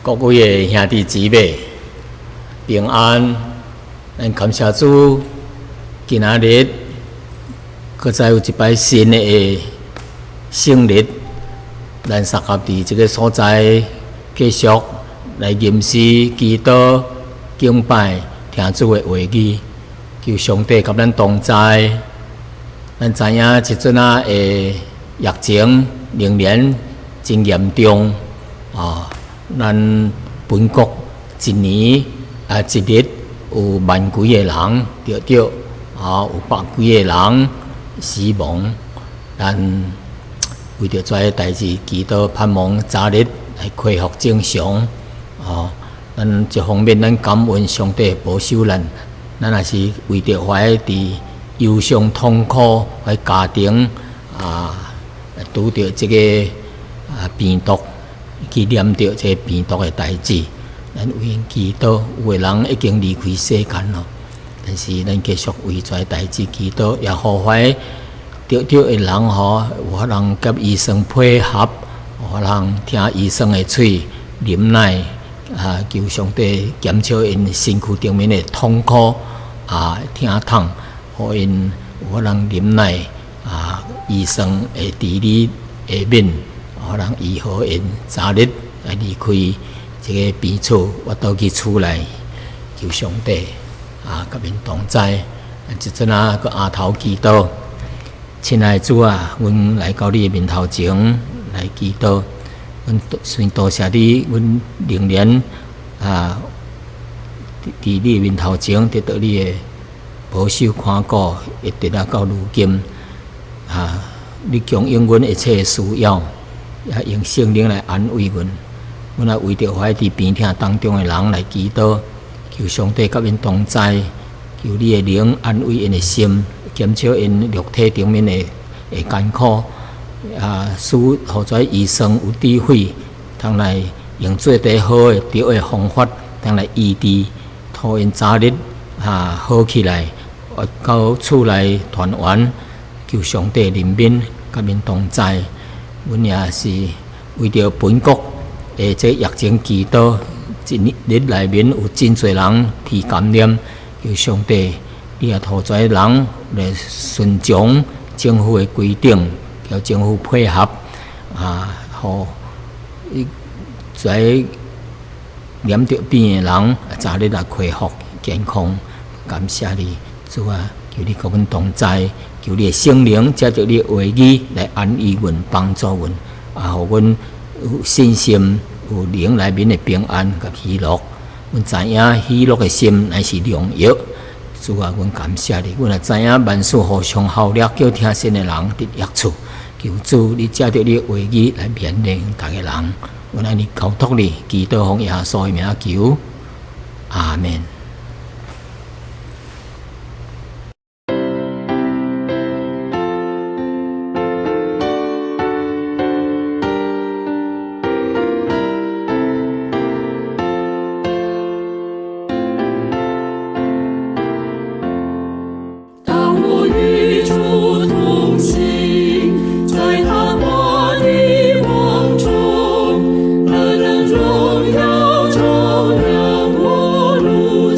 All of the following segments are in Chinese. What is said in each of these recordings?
各位的兄弟姊妹平安，咱感谢主，今仔日搁再有一摆新的圣日，咱三合伫这个所在继续来吟诗、祈祷、敬拜、听主的话语，求上帝甲咱同在。咱知影即阵的疫情仍然真严重咱本国一年一日有万几个人得有百几个人死亡。咱为着这代志，祈祷盼望早日来恢复正常。咱一方面，咱感恩上帝保守咱，咱也是为着怀伫忧伤痛苦的家庭拄着这个病毒。去念着这病毒的代志，咱为因祈祷。有个人已经离开世间了，但是咱继续为这代志祈祷，也呼唤得的人有法通甲医生配合，有法通听医生的嘴，忍耐求上帝减少因身躯顶面的痛苦疼痛，互因有法通忍耐医生的治理下面。可能医好因早日来离开这个病厝，我倒去厝内求上帝甲因同在。即阵个额头祈祷，亲爱的主啊，阮来到你的面头前来祈祷，阮先多谢你，阮仍然伫你的面头前得到你的保守看顾，一直到如今你供应阮一切的需要。也用圣灵来安慰阮，阮也为着怀伫病痛当中的人来祈祷，求上帝甲因同在，求你的灵安慰因的心，减少因肉体顶面的艰苦，使互跩医生有智慧，通来用最好的对的方法，通来医治，互因早日好起来，到厝内团圆。求上帝怜悯，甲因同在。阮也是为着本国的这疫情祈祷，一日内面有真侪人被感染，求上帝，你也托跩人来顺从政府的规定，叫政府配合互跩染着病的人早日来恢复健康。感谢你，主啊，求你甲阮同在。求你的圣灵借着你的话语来安慰阮、帮助阮，互阮有信心、有灵内面的平安甲喜乐。阮知影喜乐的心乃是良药。主啊，阮感谢你，阮也知影万事互相效力，叫听信的人得益处。求主，你借着你的话语来勉励大家人。阮爱你交托你，祈祷奉耶稣的名求，阿门。荣耀照亮我路。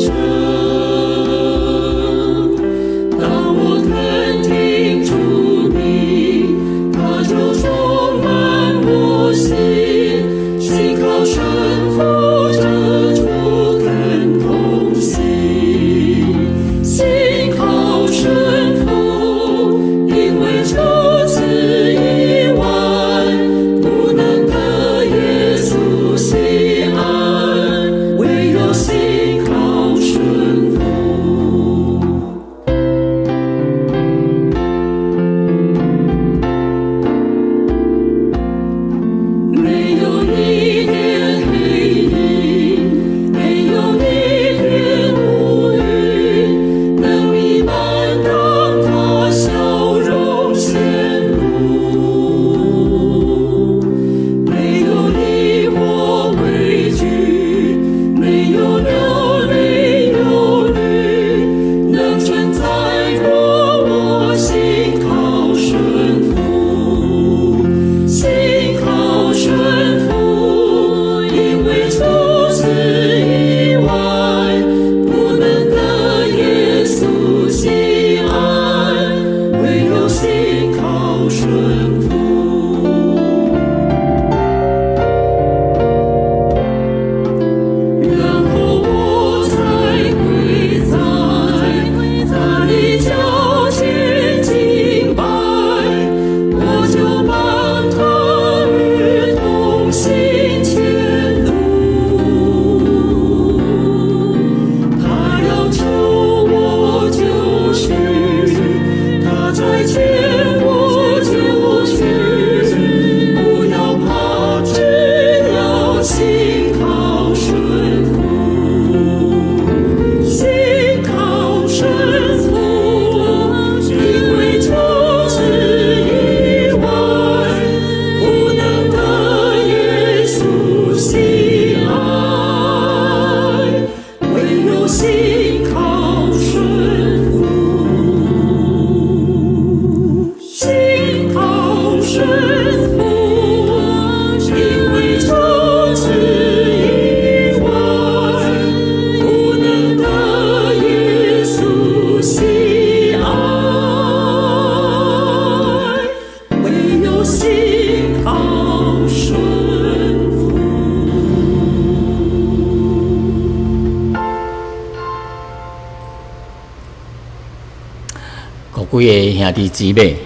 几个兄弟姊妹，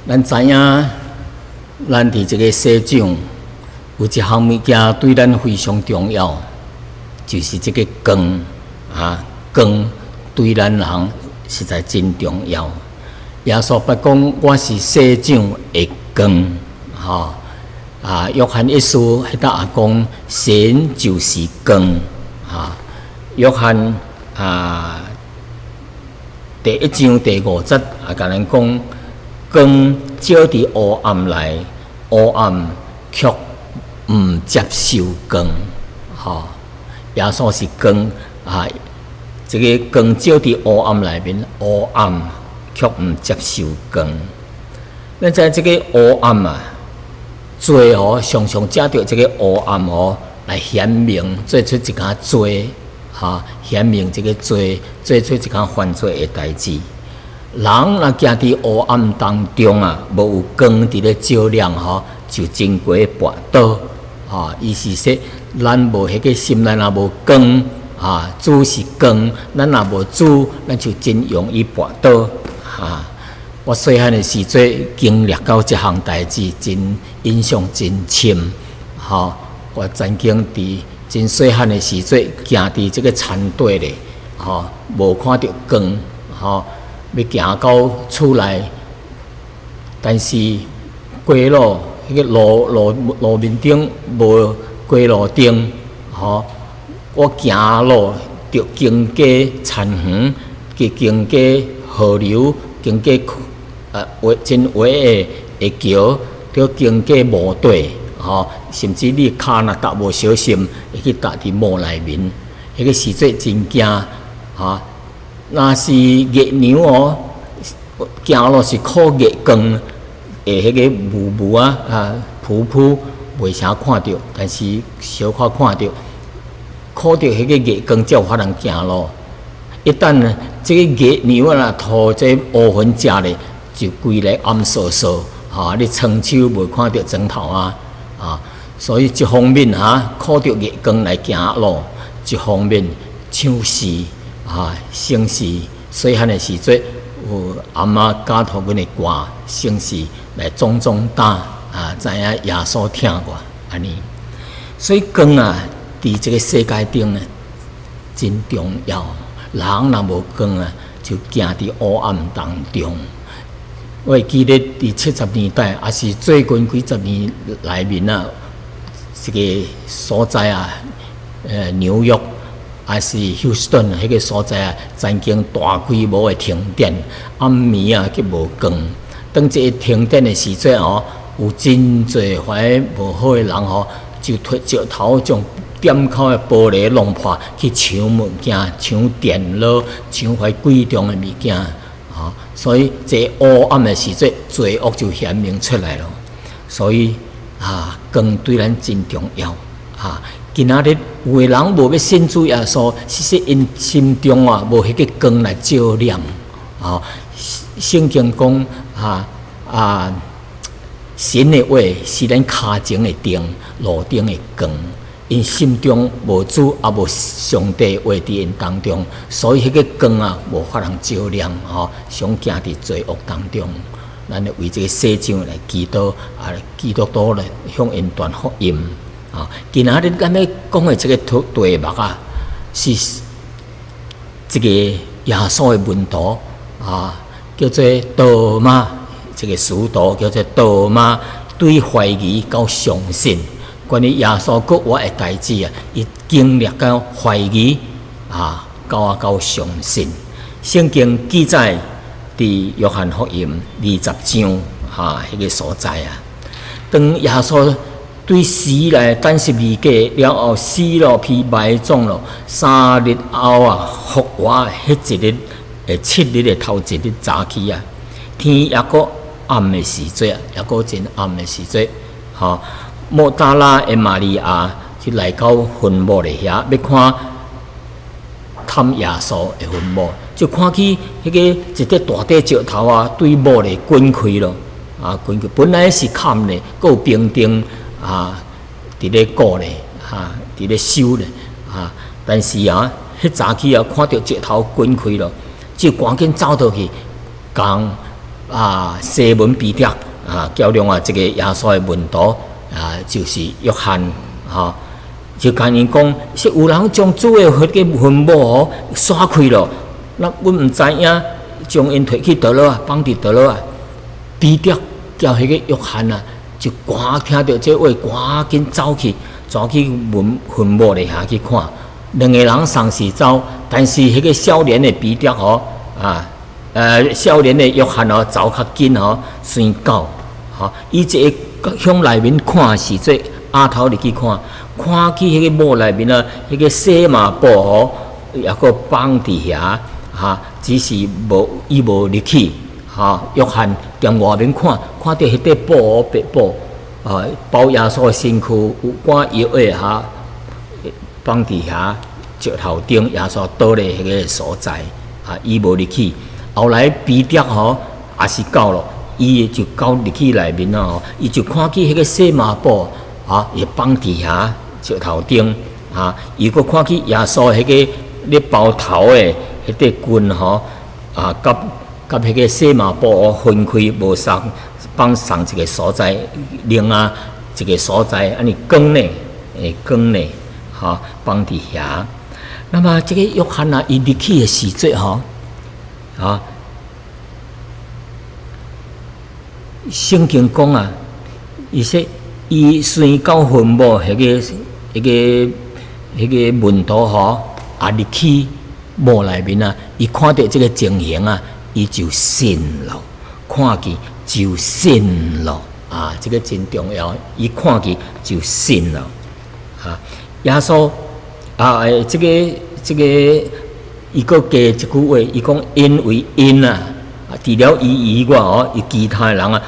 咱知影，咱伫这个世上有一项物件对咱非常重要，就是这个光啊，光对咱人实在真重要。耶稣捌讲，我是世上的光，哈约翰一书迄搭也讲，神就是光，约翰第1章第5节也甲咱讲，光照伫黑暗内，黑暗却毋接受光，耶稣是光这个光照伫黑暗内面，黑暗却毋接受光。咱在这个黑暗罪常常借着这个黑暗来显明，做出一件罪，显明这个罪，做出一件犯罪的代志。人若行伫黑暗当中无有光伫咧照亮就真过跋倒。意思说，咱无迄个心内若无光，主是光，咱若无主，咱就真容易跋倒。我细汉的时阵经历到这项代志，真印象真深。我曾经伫真细汉的时阵行伫这个田地咧，无看到光，要行到厝内，但是过路迄个路面顶无过路灯，我行路着经过田园，经过河流，经过真矮的桥，着经过墓地，甚至你骹若踏无小心，会去踏伫墓内面，迄个时阵真惊若是月娘行路是靠月光的迄个雾浮浮，袂啥看到，但是小可看到，靠着迄个月光才有法通行路。一旦呢，这个月娘吐这乌云食咧，就规个暗烁烁，你双手无看到砖头所以一方面靠着月光来行路，一方面唱诗圣诗。细汉的时阵，有阿嬷教导阮的歌圣诗来种胆知影耶稣听过安尼。所以光伫这个世界顶真重要。人若无光就行伫黑暗当中。我会记得伫70年代，也是最近几十年内面这个所在纽约还是休斯顿迄个所在曾经大规模的停电，暗暝去无光。当这个停电的时阵有真侪怀无好的人就摕石头将店口的玻璃弄破，去抢物件、抢电脑、抢怀贵重的物件所以这黑暗的时阵，罪恶就显明出来了。所以光对咱真重要今仔日有的人无要信主耶稣，是说因心中无迄个光来照亮圣经讲神的话是咱脚前的灯，路顶的光。因心中无主也无上帝话伫因当中，所以迄个光无法通照亮想行伫罪恶当中。咱为这个世上来祈祷基督徒来向因传福音今仔日咱要讲的这个题目是这个耶稣的门徒叫做多马，这个使徒叫做多马，对怀疑到相信。关于耶稣国我的代志伊经历到怀疑到相信。圣经记载伫约翰福音20章迄个所在当耶稣对死来等12日了后，死了被埋葬了，3日后复活迄一日7日的头一日早起天也阁暗的时阵也阁真暗的时阵莫大拉的玛利亚就来到坟墓里遐，要看探耶稣的坟墓，就看见迄个一块大块石头对墓里滚开了滚开。本来是坎咧，阁有冰钉伫咧鼓咧伫咧收咧但是迄早起看到石头滚开了，就赶紧走倒去讲西门彼得叫亮这个耶稣的门徒就是约翰就跟因讲，是有人将主的迄个坟墓刷开了，那阮唔知影，将因摕去倒落放伫倒落彼得叫迄个约翰就赶听到这话，赶紧走去坟墓里下去看。两个人相视走，但是迄个少年的彼得少年的约翰走较紧先到伊一个向内面看是做阿头入去看去迄个墓内面迄个细麻布也个放伫遐只是伊无入去约翰踮外面看到迄块布白布包耶稣的身躯有挂药的放伫遐石头顶，耶稣倒咧迄个所在伊无入去。后来彼得也是到了，伊就到入去内面伊就看见迄个细麻布也放伫遐石头顶伊阁看见耶稣迄个咧包头的迄块棍甲迄个细麻布分开无送放上一个所在，另一个所在安尼光呢放伫遐。那么这个约翰伊入去的时节圣经讲伊说伊先到坟墓迄个门徒入去墓内面伊看到这个情形伊就信了，看见就信了这个真重要，伊看见就信了耶稣这个伊个加一句话，伊讲因为因除了伊以外伊其他人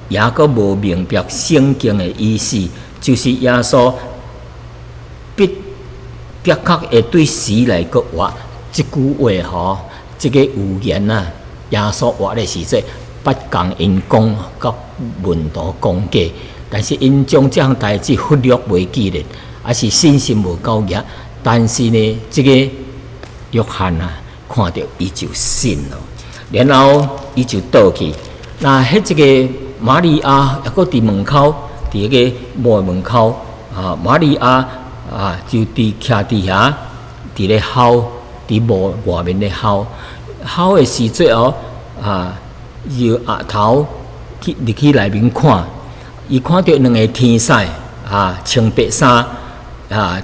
也阁无明白圣经的意思，就是耶稣的确会对死来个话，这句话这个预言耶稣话的时节，不共因讲，甲门徒讲过，但是因将这项代志忽略袂记咧，还是信心无够强。但是呢，这个约翰看到伊就信了，然后伊就倒去。那迄一个玛利亚也搁伫门口，伫迄个墓门口玛利亚就伫徛伫遐，伫咧哭，伫墓外面咧哭的时节就额头入去内面看，伊看到两个天使穿白衫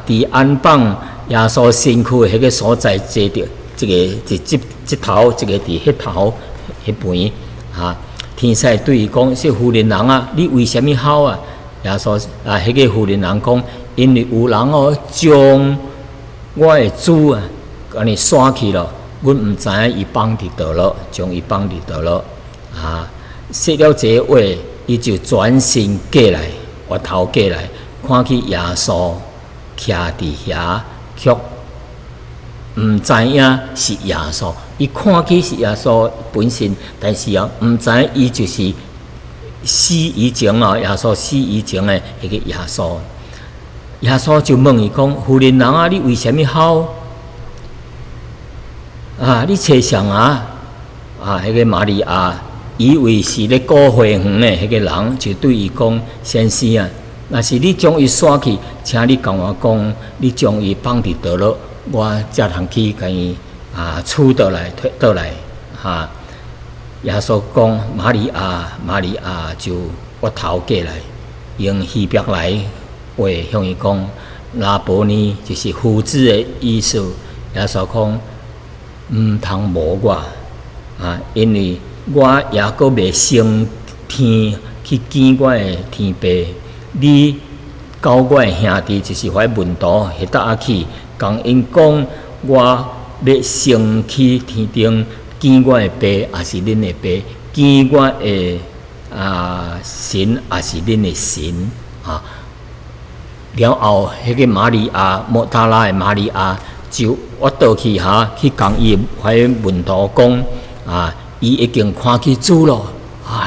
伫安放耶稣身躯的迄个所在坐着，一个这头，一个伫迄头迄边天使对伊讲：“说妇人你为什么哭耶稣迄个妇人人讲：“因为有人将我的主安尼刷去了，阮毋知影伊放伫倒落，将伊放伫倒落说了这话，伊就转身过来，回头过来，看去耶稣徛伫遐，却毋知影是耶稣。伊看起是耶稣本身，但是毋知影伊就是死以前耶稣死以前的迄个耶稣。耶稣就问伊讲：“妇人你为什么哭？你找谁迄个玛利亚。”以为是咧过花园的迄个人，就对伊讲：“先生若是你将伊刷去，请你甲我讲，你将伊放伫倒落，我才通去甲伊取倒来摕倒来。”耶稣讲：“玛利亚，玛利亚！”就我头过来，用希伯来话向伊讲：“拉伯尼，就是夫子的意思。”耶稣讲：“毋通无我因为我也阁未升天去见我的天父，你交我的兄弟就是我的门徒，迄搭去，共因讲我要升去天顶见我的父，也是恁的父；见我的神，也是恁的神了后，迄个玛利亚莫大拉的玛利亚就我倒去去共伊的门徒讲伊已经看见主了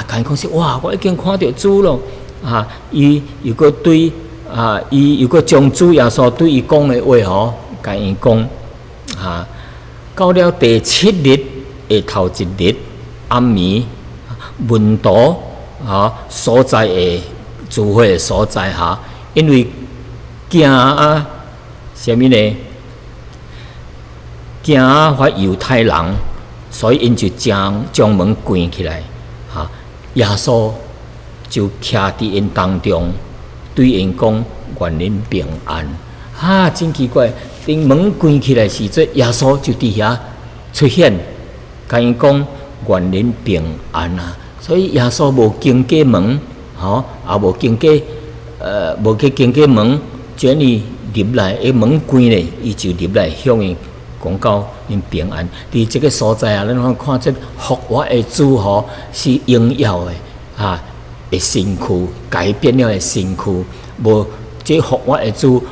甲伊讲说：“哇，我已经看到主了伊又搁对伊又搁将主耶稣对伊讲的话甲伊讲到了第7日的头一日暗暝门徒所在的聚会的所在因为惊什么呢？惊发犹太人，所以因就将门关起来耶稣就徛伫因当中，对因讲愿恁平安真奇怪，等门关起来时阵，耶稣就伫遐出现，甲因讲愿恁平安所以耶稣无经过门也无经过无去经过门，转伊入来，门关咧，伊就入来向因讲到因平安。伫即个所在咱看这复活的主是荣耀的的身躯，改变了的身躯，无这复活的主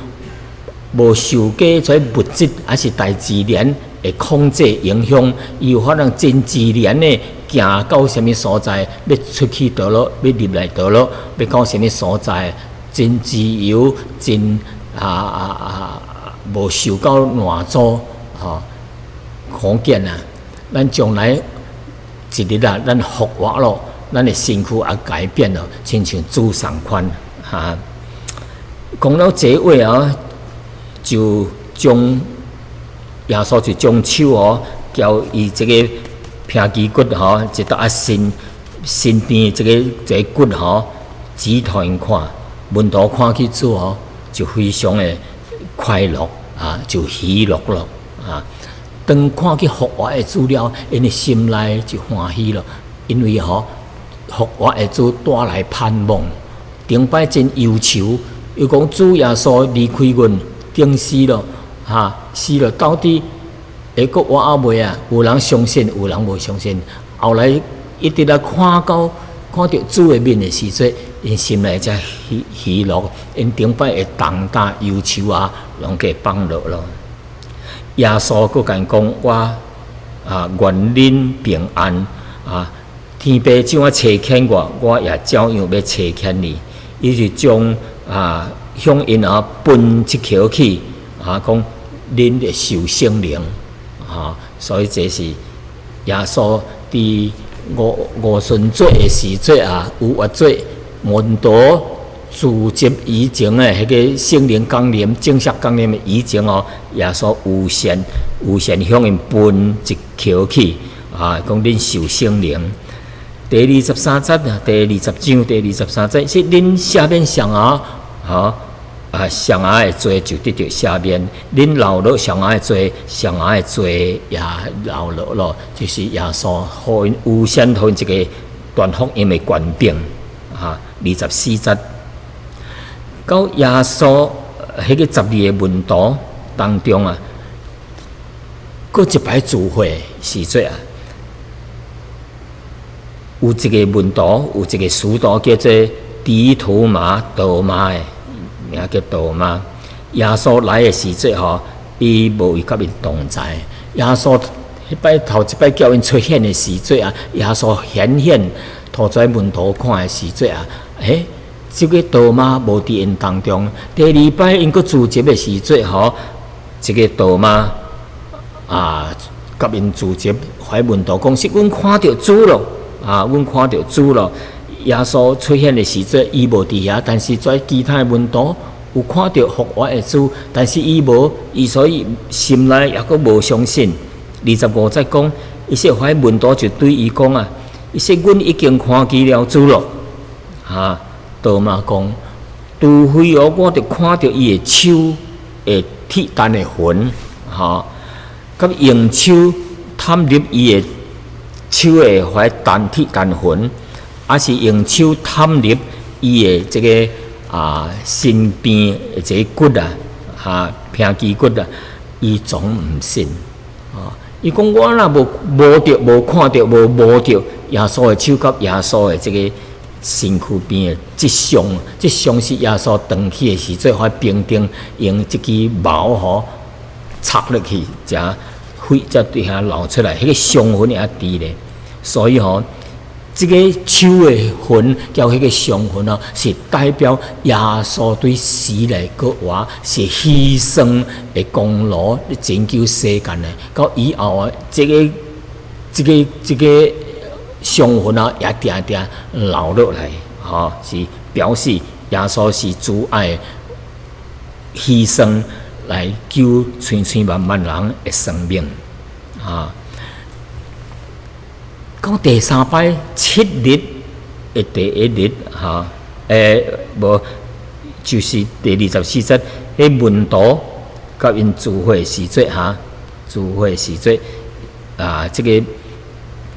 无受过这物质还是大自然的控制影响，伊有法能真自然的行到什么所在，要出去倒落，要入来倒落，要到什么所在，真自由，真无受到难阻可见咱将来一日咱复活了，咱的身躯也改变了，亲像主同款讲到这位就将耶稣就将手交伊这个平肌骨一搭身边这个骨指头因看，门徒看去之后就非常的快乐就喜乐了当看去复活的主了，因的心内就欢喜了，因为复活的主带来盼望。顶摆真忧愁，又讲主耶稣离开阮，定死了死了，到底会阁活啊未有人相信，有人无相信。后来一直来看到主的面的时阵，因心内才喜乐，因顶摆会重担忧愁拢给放落了。耶稣佫甲因讲：我愿恁平安天父怎啊差遣我也照样要差遣你。伊就将向因分一口气讲恁会受圣灵所以这是耶稣伫五旬节的时节有活节门徒自接以前的迄个圣灵降临、正式降临的以前耶稣有限向因分一口气讲恁受圣灵。第23节第20章第23节是恁赦免上上的罪就得到赦免，恁流落上的罪，上的罪也流落了，就是耶稣互因有限互因一个传福音的权柄24节。到耶稣迄个12个门徒当中佫一摆聚会时阵有一个门徒，有一个使徒叫做低土马多马的名叫多马。耶稣来的时阵伊无伊甲因同在。耶稣迄摆头一摆叫因出现的时阵耶稣显现，拖出门徒看的时阵这个多马无伫因当中。第二摆因佫自接的时阵这个多马甲因自接，怀门徒讲是阮看到主了。阮看到主了。耶稣出现的时阵，伊无伫遐，但是在其他门徒有看到复活的主，但是伊无，所以心内也阁无相信。25节讲，伊说怀门徒就对伊讲伊说阮已经看见了主了。多马讲，除非我着看到伊的手会铁蛋的魂，甲用手探入伊的手的怀铁蛋魂，还是用手探入伊的这个身边的这个骨平肌骨伊总毋信。伊讲我若无着、无看到、无摸着耶稣的手甲耶稣的这个身躯边的即相是耶稣长起的时阵，还平定用这支矛插落去，才血才对遐流出来，迄个伤痕也伫咧。所以这个手的魂叫迄个伤痕是代表耶稣对死来个活是牺牲的功劳，拯救世间的。到以后这个伤痕啊，也定定留落来，是表示耶稣是主爱牺牲来救千千万万人的生命讲第三摆7日的第一日无就是第24节，迄门徒甲因聚会时节聚会时节这个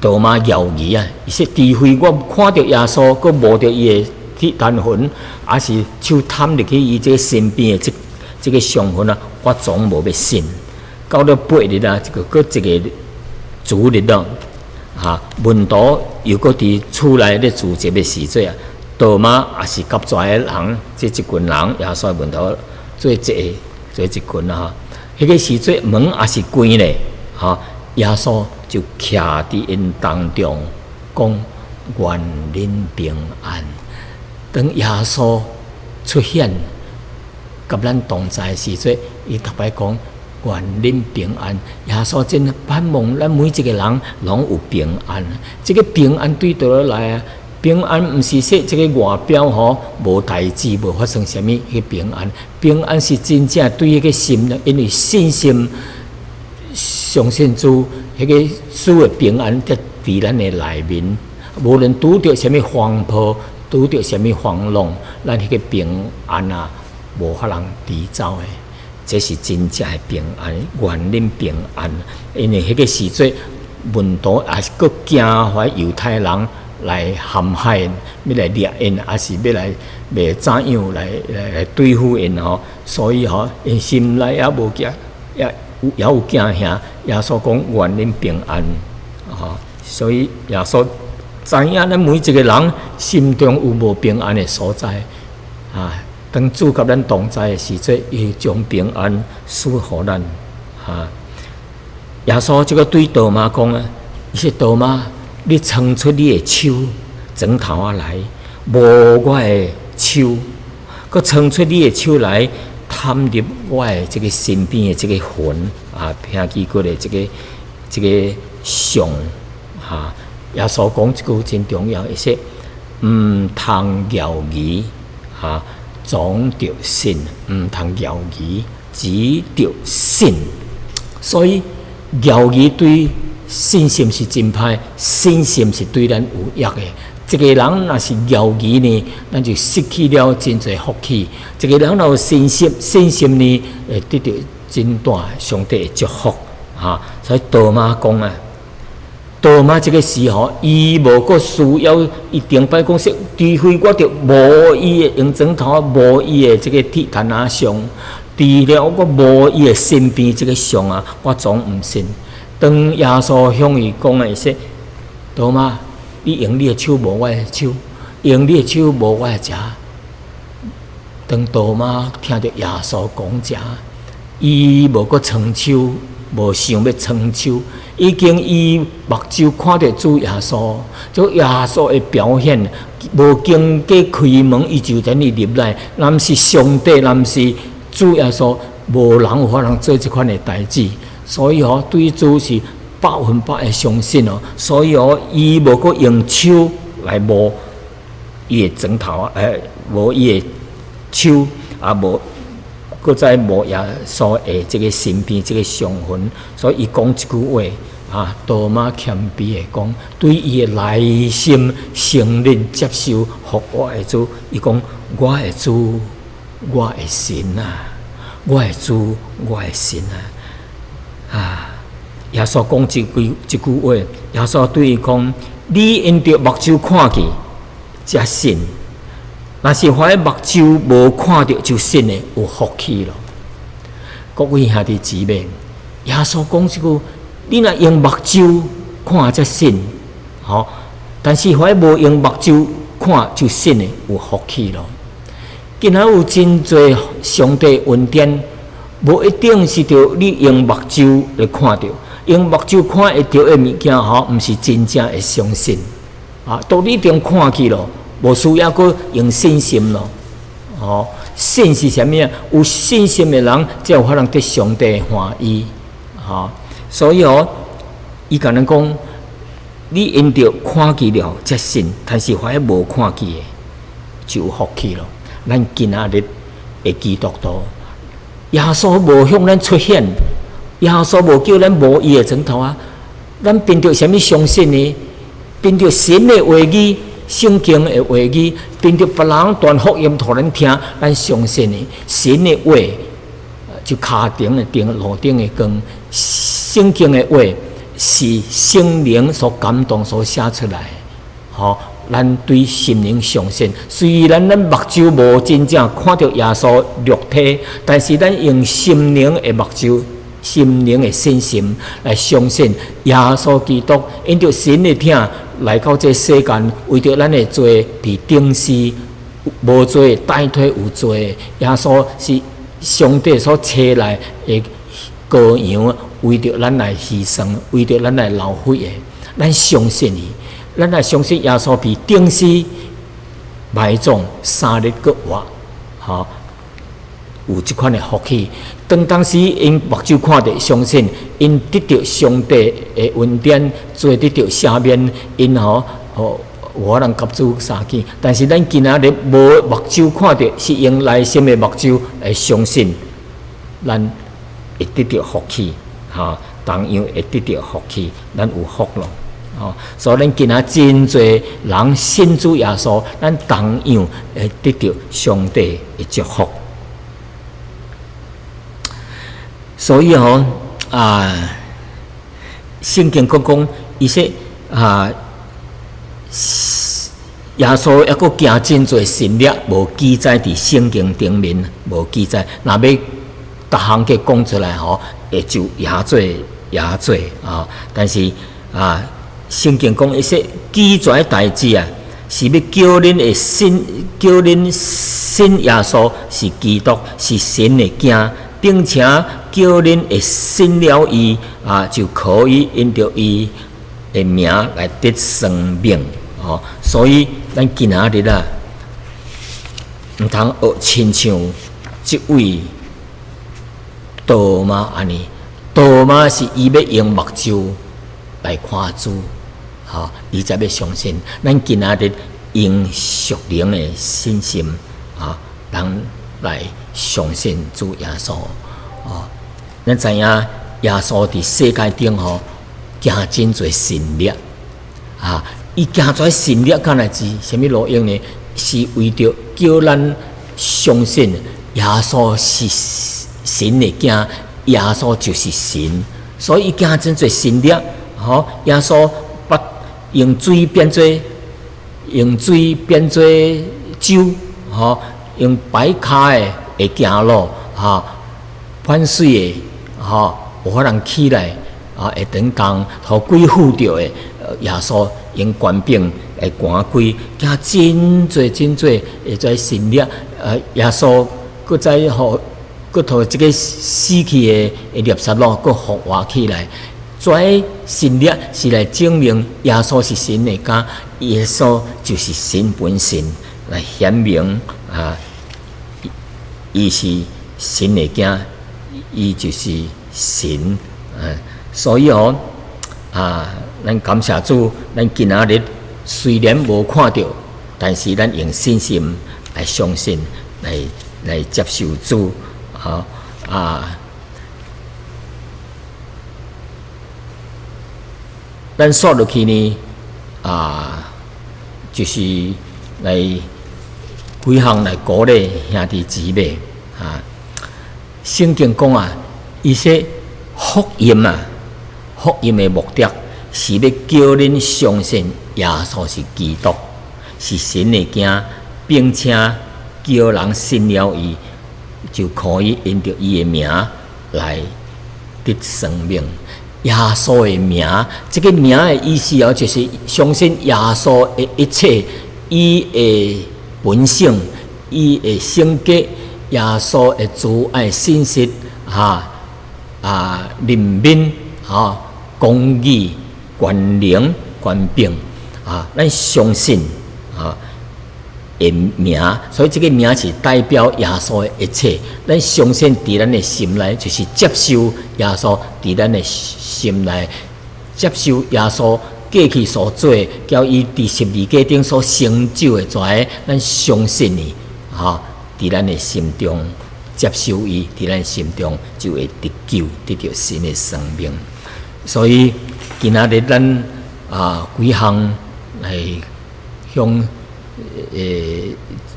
多马摇疑伊说：除非我看到耶稣，佮摸到伊的铁炭痕，还是手探入去伊这个身边的这个伤痕我总无要信。到了8日佮一个主日门徒又搁伫厝内咧聚集的时节多马也是甲遮个人，这一群人耶稣门徒做一群迄个时节门也是关咧耶稣就徛伫因当中，讲愿恁平安。当耶稣出现，甲咱同在时节，伊特别讲愿恁平安。耶稣真盼望咱每一个人拢有平安。这个平安对倒来平安毋是说这个外表无代志，无发生什么迄个平安。平安是真正对迄个心，因为信心。相信主，迄个主的平安在伫咱的内面，无论拄着什么风波，拄着什么风浪，咱迄个平安无法人抵走的。这是真正的平安，愿恁平安。因为迄个时节，门徒也是佫惊怀犹太人来陷害因，要来掠因，还是要来怎样来对付因所以因心内也无惊，也有惊吓。耶稣讲愿恁平安所以耶稣知影咱每一个人心中有无平安的所在当主甲咱同在的时节，伊将平安赐予咱耶稣这个对多马讲伊说：多马，你伸出你的手，指头来摸我的手，佮伸出你的手来探入我的这个身边的这个魂偏见过的这个伤耶稣讲一句真重要，伊说：毋通摇疑总着信，毋通摇疑，只着信。所以摇疑对信心是真歹，信心是对咱有益的。一个人若是摇疑呢，咱就失去了真侪福气；一个人若有信心呢，会得到真大上帝的祝福所以多马讲多马这个时伊无个需要一定摆讲说，除非我着无伊的用指头，无伊的这个铁炭伤，除了我无伊的身边这个伤我总毋信。当耶稣向伊讲伊说：多马，你用你的手无我的手，用你的手无我的脚。当多马听到耶稣讲这，伊无个伸手，无想要伸手，已经伊目睭看到主耶稣，主耶稣的表现，无经过开门，伊就等于入来。咱是上帝，咱是主耶稣，无人有法能做这款的代志。所以对主是100%的相信所以伊无个用手来摸伊的指头无伊的手无搁再摸耶稣的这个身边这个伤痕。所以伊讲一句话多马谦卑的讲，对伊的内心承认接受服我的主。伊讲：我的主，我的神我的主，我的神耶稣讲一句话，耶稣对伊讲：你因着目睭看见，才信；若是怀目睭无看到就信的，有福气咯。各位兄弟姊妹，耶稣讲一句：你若用目睭看才信，但是怀无用目睭看就信的，有福气咯。今仔有真侪上帝恩典。无一定是着你用目睭来看到，用目睭看会到的物件毋是真正会相信都你中看去咯，无需要搁用信心咯信是啥物有信心的人才有法能得上帝欢喜所以伊甲咱讲，你因着看见了才信，但是凡无看见的就有福气咯。咱今仔日的基督徒，耶稣无向咱出现，耶稣无叫咱无伊的枕头啊。咱凭着什么相信呢？凭着神的话语、圣经的话语，凭着别人传福音互咱听，咱相信呢。神的话就脚顶的钉，路顶的光。圣经的话是圣灵所感动所写出来的。好，咱对心灵相信。虽然咱目睭无真正看到耶稣肉体，但是咱用心灵的目睭。心灵的信心来相信耶稣基督，因着神的疼来到这世间，为着咱的罪伫钉死，无罪代替有罪。耶稣是上帝所找来的羔羊，为着咱来牺牲，为着咱来流血的。咱相信伊，咱来相信耶稣被钉死、埋葬，3日搁活，好。有这款的福气，当时因目睭看着，相信因得到上帝的恩典，做得到赦免，因我人甲主相见。但是咱今仔日无目睭看着，是用内心的目睭来相信，咱会得到福气，同样会得到福气，咱有福咯。所以咱今仔真侪人信主耶稣，咱同样会得到上帝的祝福。所以圣经讲，伊说耶稣还佫行真侪神力，无记载伫圣经顶面，无记载。若要逐项给讲出来会就也做但是圣经讲伊说记载代志是要叫恁会信，叫恁信耶稣是基督，是神的囝。并且叫恁会信了伊就可以因着伊的名来得生命。所以咱今仔日毋通学亲像即位多马安尼，多马是伊要用目睭来看主，伊才要相信。咱今仔日用属灵的信心咱来相信主耶稣。咱知影耶稣伫世界顶行真侪神力伊行出来神力，敢若是啥物路用呢？是为着叫咱相信耶稣是神的囝，耶稣就是神，所以伊行真侪神力。耶稣把用水变做酒，用白骹的会行路，反水的，有法人起来，会等工，互鬼附着的，耶稣用权柄来赶鬼，行真侪会在神力。耶稣搁再搁互即个死去的列撒路，搁复活起来。跩神力是来证明耶稣是神的囝，耶稣就是神本身，来显明伊是神的囝，伊就是神。所以咱感谢主，咱今仔日虽然无看到，但是咱用信心来相信，来接受主。咱说落去呢，就是来几项来鼓励兄弟姊妹。圣经讲伊说福音福音的目的是要叫恁相信耶稣是基督，是神的囝，并且叫人信了伊，就可以因着伊的名来得生命。耶稣的名，这个名的意思就是相信耶稣的一切，伊的本性，伊的性格，耶稣的慈爱信息，人民，公义、权能、权柄，咱相信的名，所以这个名是代表耶稣的一切。咱相信伫咱的心内，就是接受耶稣伫咱的心内，接受耶稣过去所做，交伊伫十字架顶所成就的跩，咱相信伊，伫咱的心中接受伊，伫咱心中就会得救，得到新的生命。所以今仔日咱几项来向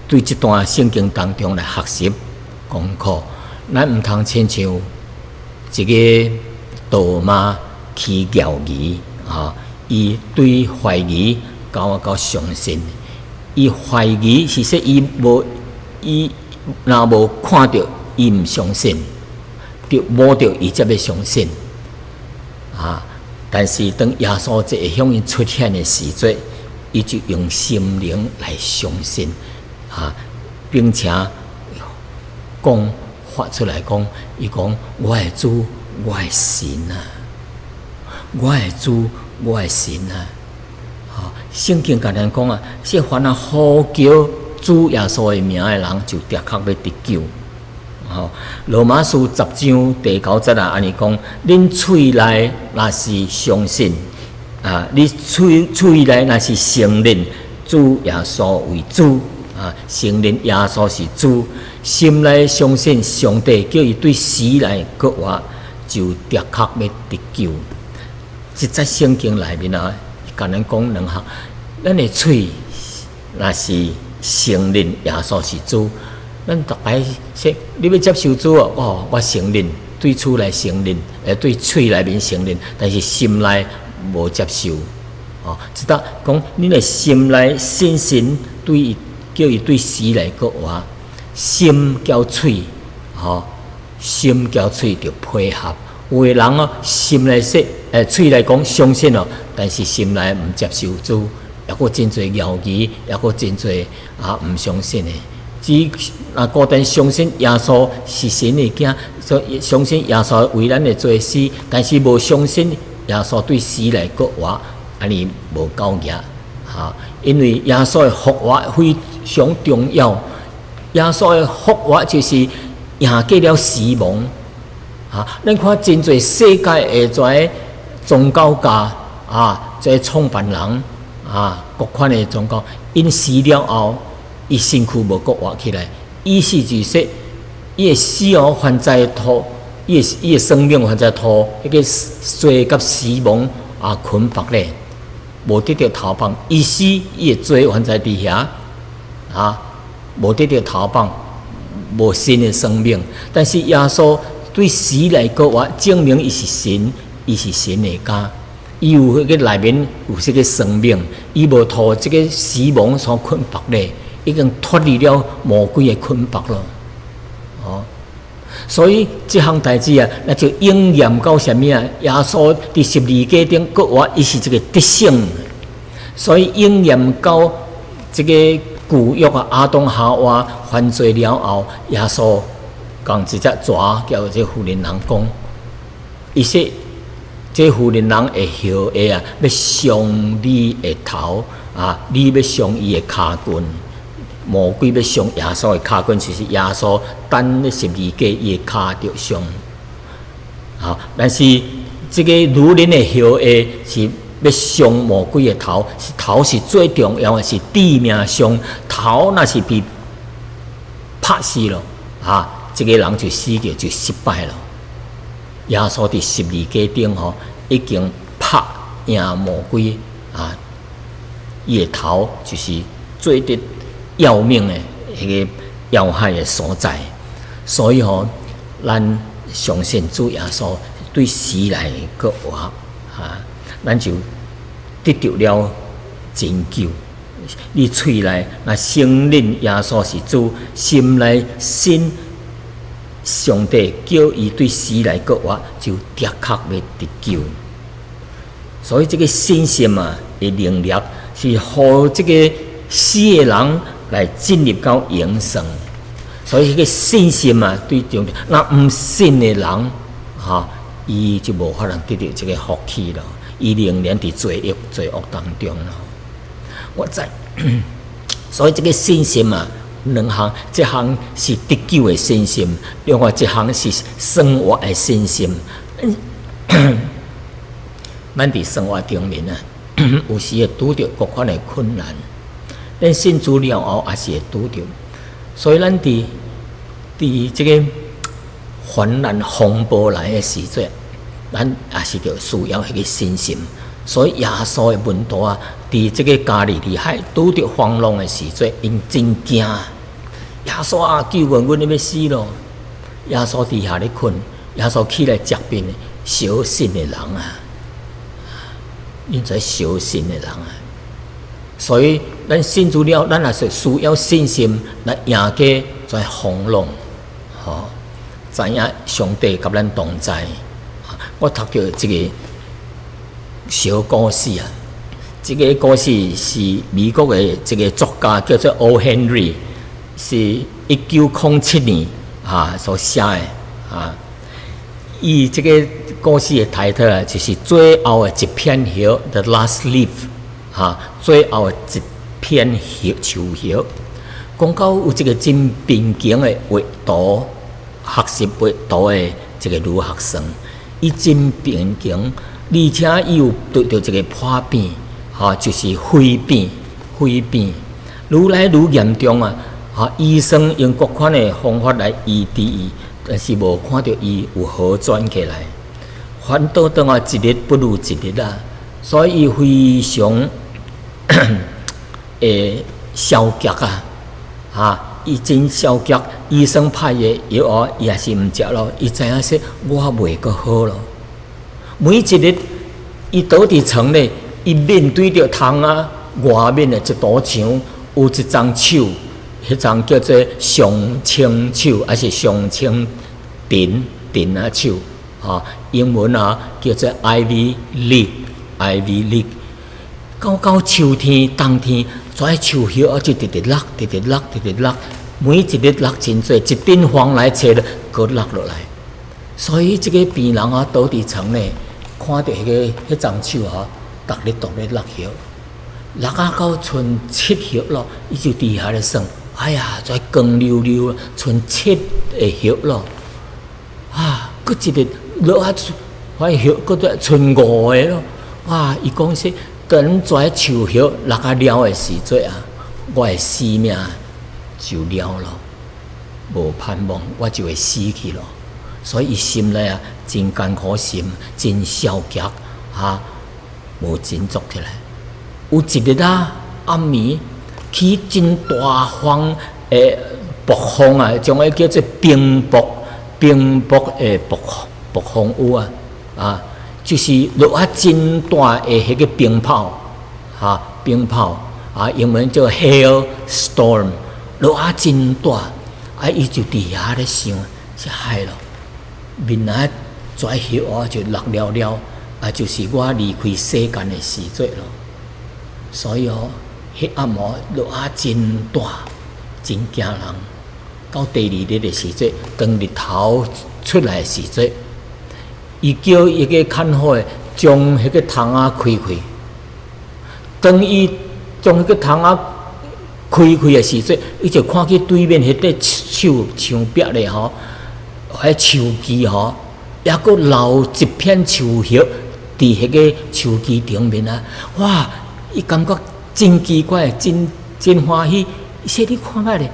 对这段圣经当中来学习功课，咱毋通亲像一个道马去钓鱼伊对怀疑到相信，伊怀疑是说伊若无看到，伊毋相信，就摸到伊才要相信但是当耶稣这会向伊出现的时阵，伊就用心灵来相信并且发出来讲，伊讲我的主，我的神我的主，我的神圣经甲咱讲说凡呼叫主耶稣的名的人，就的确要得救。罗马书10章第9节安尼讲：恁喙内若是相信你喙内若是承认主耶稣为主承认耶稣是主，心内相信上帝叫伊对死来搁活，就的确要得救。即在圣经内面甲咱讲两项，咱的喙若是承认耶稣是主，咱逐摆说你要接受主我承认，对厝来承认，对喙内面承认，但是心内无接受即搭讲你的心内信心对伊，叫伊对死来搁活，心交喙心交喙就配合。有的人心内说喙来讲相信但是心内毋接受主，也佫真侪谣言，也佫真侪毋相信的。只孤单相信耶稣是神的囝，所以相信耶稣为咱的罪死，但是无相信耶稣对死来搁活，安尼无够额因为耶稣的复活非常重要，耶稣的复活就是赢过了死亡咱看真侪世界的跩宗教家这创办人各款的宗教，因死了后，伊身躯无搁活起来，意思就是说，伊的死还在土，伊的生命还在土，迄个罪甲死亡捆绑咧，无得到逃放。伊死，伊的罪还在伫遐无得到逃放，无新的生命。但是耶稣对死来搁活，证明伊是神，伊是神的家。伊有迄个内面有这个生命，伊无互这个死亡所捆绑咧，已经脱离了魔鬼的捆绑了。所以这项代志那就应验到什么耶稣伫十字架顶搁活，伊是这个得胜，所以应验到这个旧约亚当夏娃犯罪了后，耶稣讲一只蛇叫这妇人人讲，伊说。这妇人人会后下要伤你的头你要伤伊的骹棍，魔鬼要伤耶稣的骹棍，就是耶稣等咧十字架伊的骹着伤但是这个女人的后下是要伤魔鬼的头，头是最重要的，是致命伤。头若是被拍死了这个人就死掉，就失败了。耶稣伫十字架顶已经拍赢魔鬼伊的头就是最得要命的迄个要害的所在。所以咱相信主耶稣对死来搁活咱就得到了拯救。你喙内若承认耶稣是主，心内信上帝叫伊对死来搁活，就的确要得救。所以这个信心的能力是互这个死的人来进入到永生。所以这个信心对重要。那唔信的人伊就无法能得到这个福气了，伊仍然伫罪恶当中了。我知，所以这个信心两项，一项是得救的信心，另外一项是生活的信心。咱伫生活中面有时会拄着各款的困难，咱信主了后也是会拄着，所以咱伫即个患难风暴来的时阵，咱也是着需要迄个信心。所以耶稣的门徒啊，伫即个加利利海拄着风浪的时阵，因真惊。耶稣啊，救阮，阮要死咯！耶稣伫遐咧困，耶稣起来接边小信的人啊，因在小信的人啊。所以咱信主了，咱也是需要信心来赢过在风浪，吼、知影上帝甲咱同在。我读到一个小故事啊，这个故事是美国的一个作家叫做 O. Henry， 是1907年所写的啊。伊这个故事的抬头啊，就是最后的一片叶 ，The Last Leaf， 最后的一片树叶。讲到有一个真平静的画图，学习画图的一个女学生，伊真平静。而且伊有得到一个破病，就是肺病，愈来愈严重啊！医生用各款的方法来医治伊，但是无看到伊有好转起来，反倒当啊一日不如一日啊！所以伊非常消极啊！伊真消极，医生派的药啊，伊也是毋食咯。伊知影说我袂阁好咯。每一日，伊倒伫床咧，伊面对着窗啊，外面的一堵墙，有一张手，迄张叫做上清手，还是上清电啊手，英文叫做 Ivy League。到秋天、冬天，遮树叶就直落，每一日落真多，一阵风来吹了，搁落落来。所以这个病人倒伫床咧，看到迄张手逐日落叶，落到剩7叶咯，伊就伫遐咧算，哎呀，遮光溜溜，剩7个叶咯，搁一日落叶，搁再剩5个咯，哇！伊讲说，等遮树叶落了的时阵我的生命就了咯，无盼望，我就会死去咯。所以伊心内真艰苦心，真消极无振作起来。有一日暗暝起真大风的暴风将迄叫做冰雹的暴风雨就是落真大的迄个冰炮英文叫 hail storm， 落真大伊就伫遐咧想，是害咯。面仔遮叶就落了，就是我离开世间的时阵咯。所以迄暗落真大，真惊人。到第2日的时阵，当日头出来的时阵，伊叫一个看火的将迄个窗开。当伊将迄个窗开的时阵，伊就看见对面迄块墙壁咧迄树枝抑阁留一片树叶伫迄个树枝顶面哇！伊感觉真奇怪，真欢喜。伊说：“你看觅咧，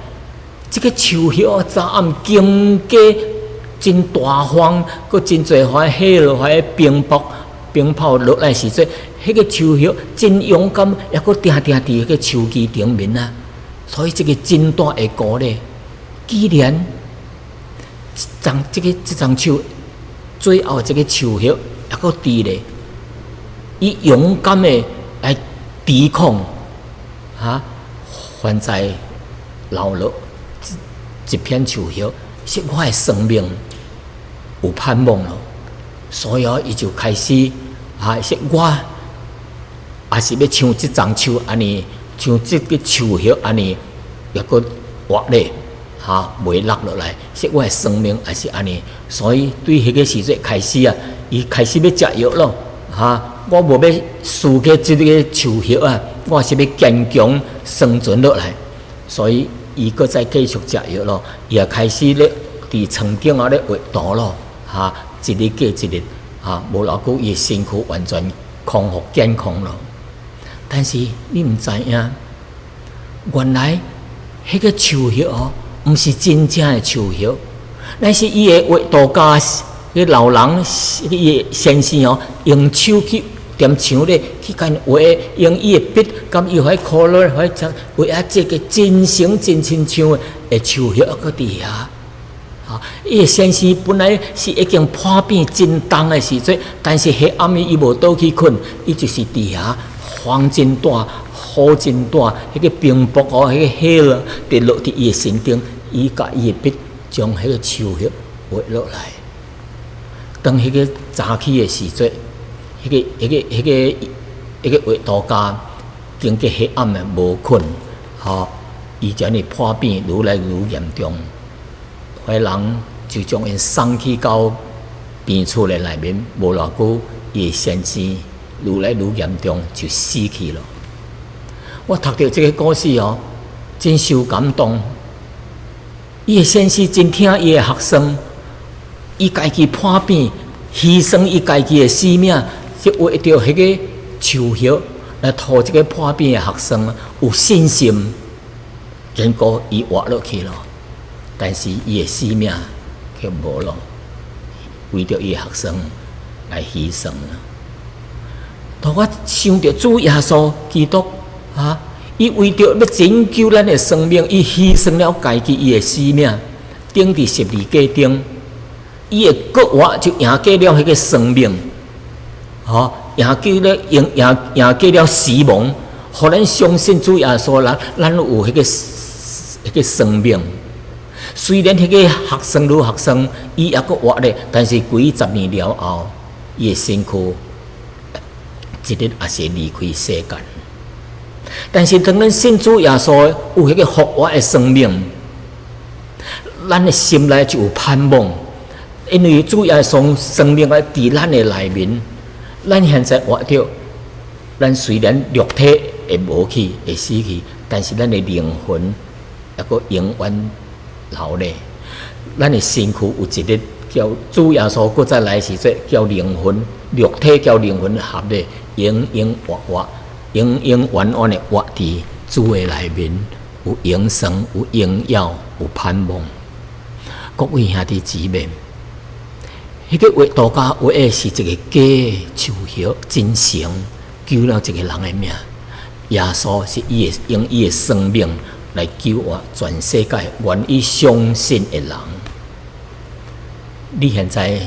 这个树叶昨暗经过真大风，阁真侪下落来冰炮落来时阵，迄个树叶真勇敢，抑阁定伫迄个树枝顶面所以这个真大的鼓励，既然这张手最后这个树叶抑阁伫咧，伊勇敢的来抵抗还在流落一片树叶，说我的生命有盼望了。所以伊就开始说我也是要像这张手安尼，像这个树叶安尼，抑阁活咧袂落落来。说我的生命也是安尼，所以对迄个时阵开始伊开始要食药咯我无要输给这个树叶我是要坚强生存落来。所以伊搁再继续食药咯，伊也开始咧伫床顶咧画图咯一日过一日无偌久，伊身躯完全康复健康咯。但是你毋知影，原来迄个树叶哦，毋是真正的树叶，乃是伊的画图家，迄老人，伊先生哦，用手去踮墙咧去干画，用伊的笔，甲伊迄 color， 迄画啊，这个真成真亲像的树叶搁伫遐。伊先生本来是已经破病真重的时阵，但是迄暗暝伊无倒去困，伊就是伫遐风真大，雨真大，迄个冰雹哦，迄个雪咯，跌落伫伊的身顶，伊甲伊的笔将迄个树叶画落来。当迄个早起的时阵，迄个画图家经过黑暗的无困，伊将伊破病愈来愈严重。迄人就将因送去到病厝的内面，无偌久，伊的先生愈来愈严重，就死去了。我读到这个故事哦，真受感动。伊的先生真疼伊的学生，伊家己破病，牺牲伊家己的生命，就为着迄个树叶来托这个破病的学生有信心，结果伊活落去了。但是伊的生命却无咯，为着伊的学生来牺牲了。当我想着主耶稣基督伊为着要拯救咱的生命，伊牺牲了家己伊的生命，钉伫十字架顶，伊的骨活就赢过了迄个生命，赢过了死亡，互咱相信主耶稣人，咱有迄个生命。虽然迄个学生，伊也阁活咧，但是几十年了后，伊的身躯一日也是离开世间。但是当咱信主耶稣有迄个复活的生命，咱的心内就有盼望，因为主耶稣生命在伫咱的内面。咱现在活着，咱虽然肉体会无去，会死去，但是咱的灵魂也阁永远留咧。咱的身躯有一日叫主耶稣搁再来时阵，叫灵魂、肉体叫灵魂合咧，永永活，永永远远的活伫主的内面，有永生、有荣耀、有盼望。各位兄弟姊妹，迄个画图家画的是一个假的树叶，真诚救了一个人的命。耶稣是用伊的生命来救活全世界愿意相信的人。你现在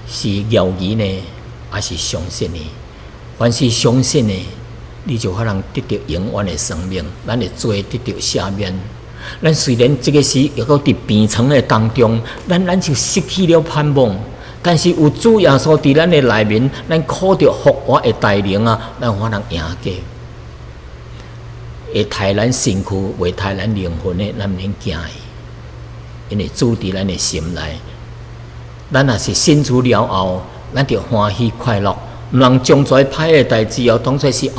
是犹疑呢，还是相信呢？凡是相信的，你就可能得到永远的生命，咱的罪得到赦免。咱虽然这个是也搁伫病床的当中，咱就失去了盼望。但是有主耶稣伫咱的内面，咱靠着复活的带领咱可能赢过。会害咱身躯，袂害咱灵魂的，咱免惊伊，因为主伫咱的心内。咱若是信主了后，咱就欢喜快乐，毋通将这歹的代志当作是绝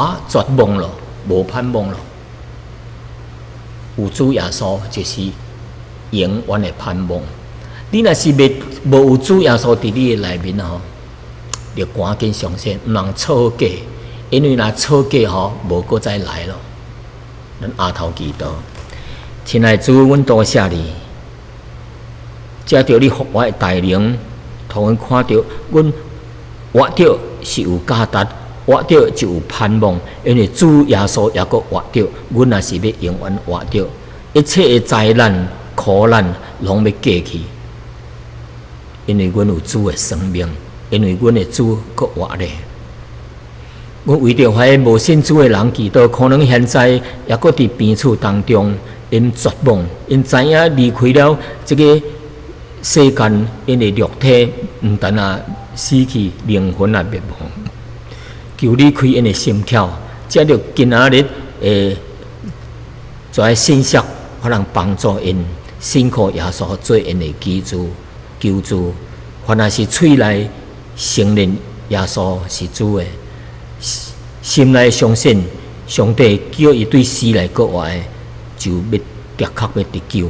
望了，无盼望了。有主耶稣就是永远的盼望。你若是无有主耶稣伫你的内面就赶紧相信，毋通错假，因为若错假无搁再来了。咱阿头祈祷，亲爱的主，阮多谢你，借着你复活的带领，互阮看到阮活着是有价值，活着就有盼望，因为主耶稣也搁活着，阮也是要永远活着，一切的灾难、苦难拢要过去，因为阮有主的生命，因为阮的主搁活咧。阮为着迄无信主的人祈祷，可能现在也搁伫病厝当中，因绝望，因知影离开了这个世间，因的肉体毋但死去，灵魂也灭亡。求你开因的心窍，借着今仔日这信息，可能帮助因信靠耶稣做因的救主。凡也是嘴内承认耶稣是主的，心内相信上帝叫伊对死来国外，就要的确要得救，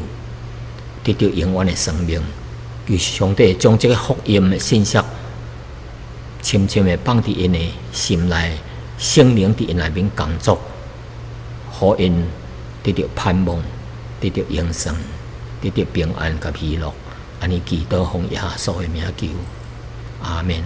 得到永远的生命。求上帝将这个福音的信息深深的放伫因的心内，圣灵伫因内面工作，互因得到盼望，得到永生，得到平安甲喜乐。安尼祈祷奉耶稣的名求，阿门。